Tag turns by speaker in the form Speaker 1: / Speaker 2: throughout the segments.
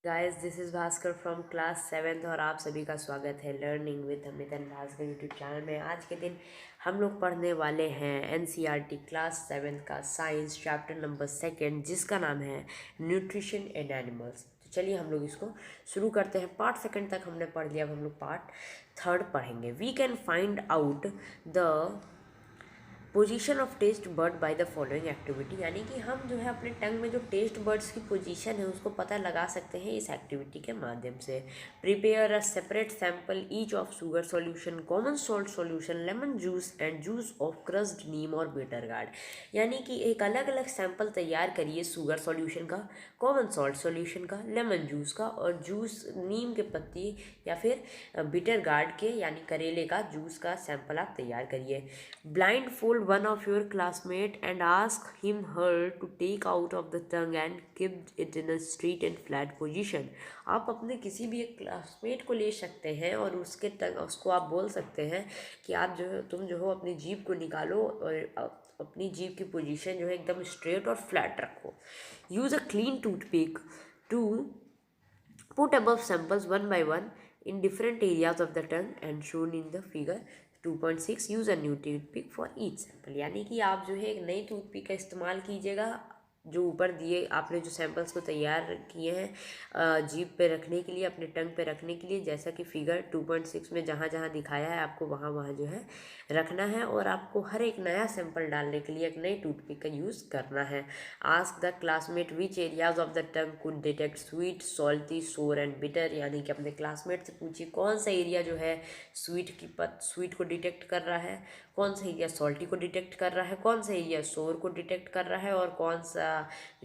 Speaker 1: Guys this is Bhaskar from class 7th और आप सभी का स्वागत है learning with Amit and Bhaskar YouTube channel में। आज के दिन हम लोग पढ़ने वाले हैं एनसीईआरटी क्लास 7th का साइंस चैप्टर नंबर 2 जिसका नाम है न्यूट्रिशन इन एनिमल्स। तो चलिए हम लोग इसको शुरू करते हैं। पार्ट 2 तक हमने पढ़ लिया, अब हम लोग पार्ट 3 पढ़ेंगे। We can find out the position of taste बर्ड बाय द फॉलोइंग एक्टिविटी, यानी कि हम जो है अपने टंग में जो टेस्ट बर्ड्स की पोजीशन है उसको पता लगा सकते हैं इस एक्टिविटी के माध्यम से। Prepare a separate sample each of sugar solution, common salt solution, lemon juice and juice of crushed neem और बिटर गार्ड, यानी कि एक अलग अलग सैंपल तैयार करिए शुगर सॉल्यूशन का, कॉमन सॉल्ट सॉल्यूशन का, लेमन जूस का और जूस नीम के पत्ती या फिर बिटर गार्ड के यानी करेले का जूस का सैंपल आप तैयार करिए। Blind fold one of your classmate and ask him her to take out of the tongue and keep it in a straight and flat position। आप अपने किसी भी एक क्लासमेट को ले सकते हैं और उसको आप बोल सकते हैं कि आप तुम जो हो अपनी जीभ को निकालो और अपनी जीभ की पोजीशन जो है एकदम स्ट्रेट और फ्लैट रखो। Use a clean toothpick to put above samples one by one in different areas of the tongue and shown in the figure 2.6। Use a new toothpick for each sample, यानी कि आप जो है एक नई toothpick का इस्तेमाल कीजिएगा जो ऊपर दिए आपने जो सैंपल्स को तैयार किए हैं जीभ पे रखने के लिए, अपने टंग पे रखने के लिए, जैसा कि फिगर 2.6 में जहाँ जहाँ दिखाया है आपको वहाँ वहाँ जो है रखना है और आपको हर एक नया सैंपल डालने के लिए एक नई टूथपिक का यूज़ करना है। Ask the classmate which areas of the tongue could detect sweet salty सोर एंड बिटर, यानी कि अपने क्लासमेट से पूछिए कौन सा एरिया जो है स्वीट को डिटेक्ट कर रहा है, कौन सा एरिया सॉल्टी को डिटेक्ट कर रहा है, कौन सा एरिया सोर को डिटेक्ट कर रहा है और कौन सा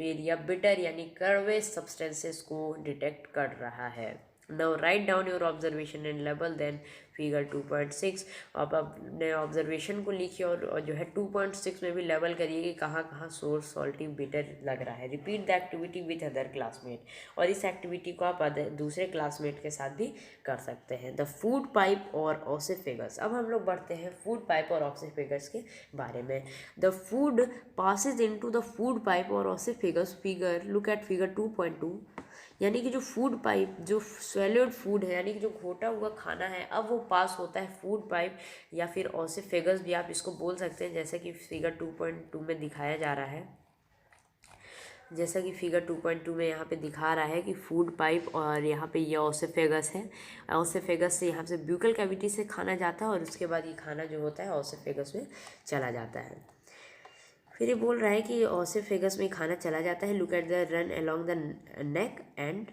Speaker 1: एरिया बिटर यानी कड़वे सब्सटेंसेस को डिटेक्ट कर रहा है। Now write down your observation and label then figure 2.6। आप अपने ऑब्जर्वेशन को लिखिए और जो है 2.6 में भी लेवल करिए कि कहाँ कहाँ सोर सॉल्टी बिटर लग रहा है। Repeat the activity with other classmate, और इस एक्टिविटी को आप दूसरे क्लासमेट के साथ भी कर सकते हैं। द फूड पाइप और ऑसिफेगस। अब हम लोग बढ़ते हैं फूड पाइप और ऑसिफेगस के बारे में। The food passes into the food pipe और ऑसिफेगस फिगर, लुक एट फिगर 2.2, यानी कि जो फूड पाइप जो सॉलिड फूड है यानी कि जो घोटा हुआ खाना है अब वो पास होता है फूड पाइप या फिर ऑसिफेगस भी आप इसको बोल सकते हैं, जैसा कि फिगर 2.2 में दिखाया जा रहा है। जैसा कि फिगर 2.2 में यहाँ पे दिखा रहा है कि फूड पाइप और यहाँ पे ये ऑसिफेगस है। ऑसिफेगस से यहाँ से ब्यूकल कैविटी से खाना जाता है और उसके बाद ये खाना जो होता है ऑसिफेगस में चला जाता है। फिर ये बोल रहा है कि ऑसिफेगस में खाना चला जाता है। Look at the run along the neck and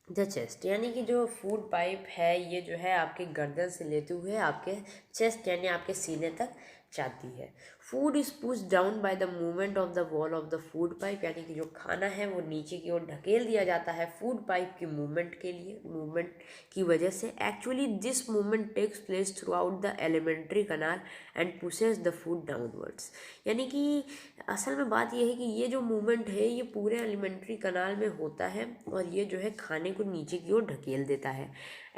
Speaker 1: the chest, यानी कि जो फूड पाइप है ये जो है आपके गर्दन से लेते हुए आपके चेस्ट यानी आपके सीने तक जाती है। Food is push down by the movement of the wall of the food pipe, यानी कि जो खाना है वो नीचे की ओर ढकेल दिया जाता है फूड पाइप की मूवमेंट की वजह से। Actually this movement takes place throughout the alimentary canal and pushes the food downwards, यानी कि असल में बात यह है कि ये जो मूवमेंट है ये पूरे एलिमेंट्री कनाल में होता है और ये जो है खाने को नीचे की ओर ढकेल देता है।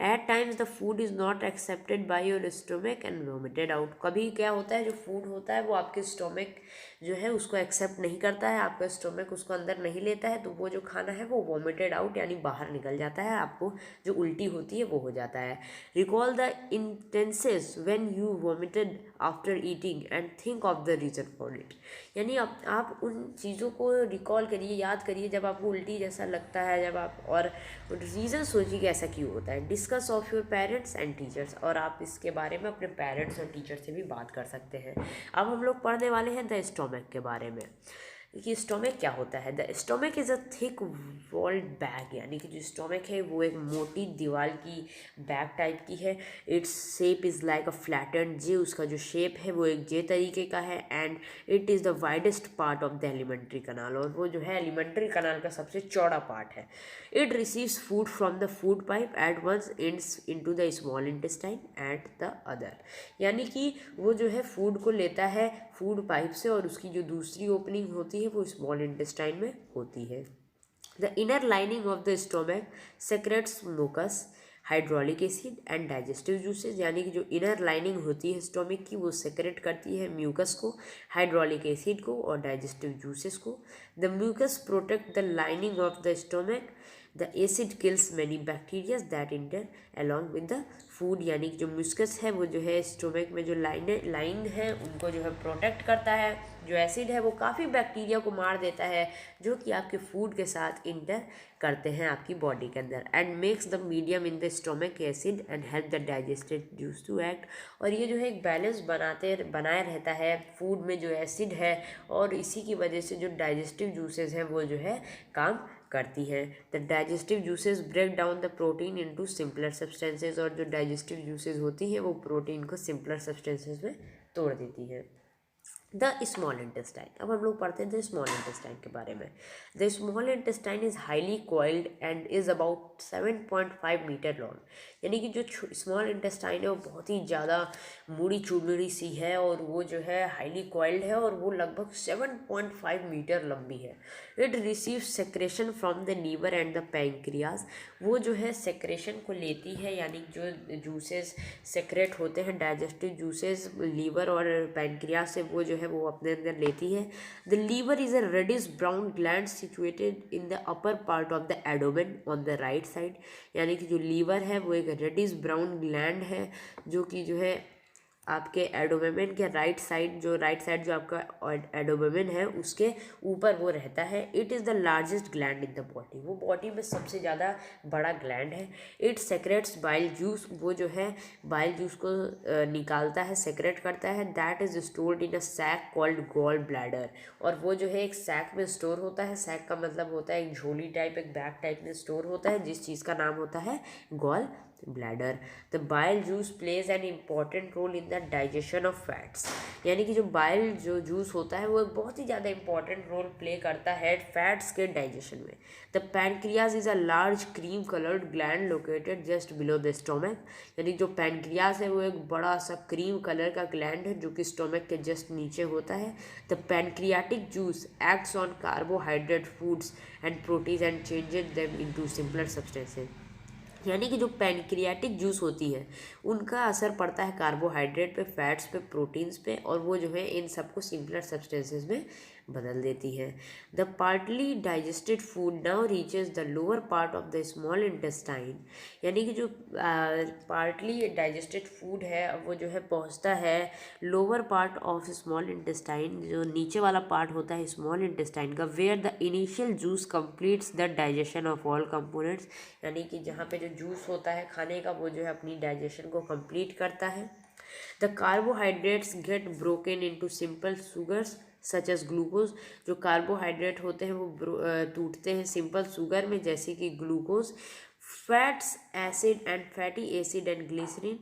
Speaker 1: At times the food is not accepted by your stomach and vomited out, कभी क्या होता है जो फूड होता है वो आपके स्टोमक जो है उसको एक्सेप्ट नहीं करता है, आपका स्टोमक उसको अंदर नहीं लेता है, तो वो जो खाना है वो वोमिटेड आउट यानी बाहर निकल जाता है, आपको जो उल्टी होती है वो हो जाता है। Recall the instances when you vomited after eating and think of the reason for it, यानी आप उन चीज़ों को रिकॉल करिए, याद करिए जब आपको उल्टी जैसा लगता है जब आप, और रीज़न सोचिए कि ऐसा क्यों होता है। Discuss of your parents and teachers, और आप इसके बारे में अपने पेरेंट्स और टीचर से भी बात कर सकते हैं। अब हम लोग पढ़ने वाले हैं द स्टोमक के बारे में कि स्टोमक क्या होता है। The stomach is a thick walled bag, यानी कि जो स्टोमक है वो एक मोटी दीवार की बैग टाइप की है। Its shape is like a flattened J, उसका जो शेप है वो एक जे तरीके का है। And it is the widest part of the alimentary कनाल, और वो जो है एलिमेंट्री कनाल का सबसे चौड़ा पार्ट है। It receives food from the food pipe at once ends into the small intestine at the other, यानी कि वो जो है फूड को लेता है फूड पाइप से और उसकी जो दूसरी ओपनिंग होती है वो स्मॉल इंटेस्टाइन में होती है। The inner lining of the stomach secrets mucus hydraulic acid and digestive juices, यानी कि जो इनर लाइनिंग होती है स्टोमक की वो सेक्रेट करती है म्यूकस को, हाइड्रोलिक एसिड को और डाइजेस्टिव जूसेस को। The mucus protect the lining of the stomach, the acid kills many bacteria that enter along with the food, यानी कि जो म्यूकस है वो जो है स्टोमक में जो लाइन है उनको जो है प्रोटेक्ट करता है। जो एसिड है वो काफ़ी बैक्टीरिया को मार देता है जो कि आपके फूड के साथ इंटर करते हैं आपकी बॉडी के अंदर, and makes the medium in the stomach acid and help the digested juice to act. और ये जो है एक बैलेंस बनाए रहता है फूड में जो एसिड है, और इसी की वजह से जो डाइजेस्टिव जूसेस हैं वो जो है काम करती है। The digestive juices break down the protein into simpler substances, और जो डाइजेस्टिव जूसेस होती हैं वो प्रोटीन को सिंपलर सब्सटेंसेस में तोड़ देती हैं। द स्मॉल इंटेस्टाइन, अब हम लोग पढ़ते हैं द स्मॉल इंटेस्टाइन के बारे में। The small intestine is highly coiled and is about 7.5 metre long, यानी कि जो स्मॉल इंटेस्टाइन है वो बहुत ही ज़्यादा मुड़ी चुड़मुड़ी सी है, और वो जो है हाईली कॉइल्ड है और वो लगभग 7.5 मीटर लंबी है। It receive secretion from the liver and the pancreas, वो जो है सेक्रेशन को लेती है, यानी जो जूसेस सेक्रेट होते हैं डाइजेस्टिव जूसेस लीवर और पैंक्रियाज से वो जो है वो अपने अंदर लेती है। The liver is a reddish brown gland situated in the upper part of the abdomen on the right side, यानी कि जो लीवर है वो एक रेडिश ब्राउन ग्लैंड है जो कि जो है आपके एडोमेन के राइट साइड जो आपका एडोमेन है उसके ऊपर वो रहता है। It is the largest gland in the body, वो बॉडी में सबसे ज़्यादा बड़ा ग्लैंड है। इट सेक्रेट्स बाइल जूस, वो जो है बाइल जूस को निकालता है, सेक्रेट करता है। That is stored in a sac called gall bladder, और वो जो है एक सैक में स्टोर होता है। सैक का मतलब होता है एक झोली टाइप, एक बैग टाइप में स्टोर होता है, जिस चीज़ का नाम होता है gall bladder. The bile juice plays an important role in the digestion of fats, यानी कि जो बाइल जो जूस होता है वो एक बहुत ही ज़्यादा इंपॉर्टेंट रोल प्ले करता है फैट्स के डाइजेशन में। The pancreas is a large cream coloured gland located just below the stomach, यानी जो पैनक्रियाज है वो एक बड़ा सा क्रीम कलर का ग्लैंड है जो कि स्टोमक के जस्ट नीचे होता है। The pancreatic juice acts on carbohydrate foods and protein and changes them into simpler substances, यानी कि जो पैनक्रियाटिक जूस होती है उनका असर पड़ता है कार्बोहाइड्रेट पे, फैट्स पे, प्रोटीन्स पे, और वो जो है इन सबको सिंपलर सब्सटेंसेस में बदल देती है। The partly digested food now reaches the lower part of the small intestine, यानी कि जो पार्टली डाइजेस्टेड फूड है वो जो है पहुंचता है lower part of small intestine, जो नीचे वाला पार्ट होता है स्मॉल इंटेस्टाइन का, where the initial juice completes the digestion of all components, यानी कि जहाँ पे जो जूस होता है खाने का वो जो है अपनी डाइजेशन को कंप्लीट करता है। The carbohydrates get broken into simple sugars such as glucose, जो कार्बोहाइड्रेट होते हैं वो टूटते हैं सिंपल शुगर में जैसे कि glucose. Fats acid and fatty acid and glycerine,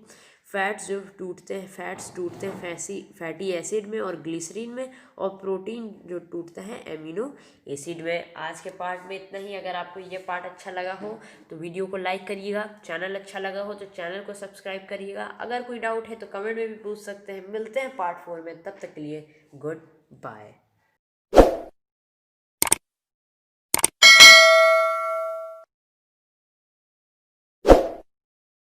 Speaker 1: fats टूटते हैं फैटी एसिड में और ग्लिसरीन में, और प्रोटीन जो टूटता है एमिनो एसिड में। आज के पार्ट में इतना ही। अगर आपको ये पार्ट अच्छा लगा हो तो वीडियो को लाइक करिएगा, चैनल अच्छा लगा हो तो चैनल को सब्सक्राइब करिएगा। अगर कोई डाउट है तो कमेंट में भी पूछ सकते हैं। मिलते हैं पार्ट 4 में, तब तक के लिए गुड बाय।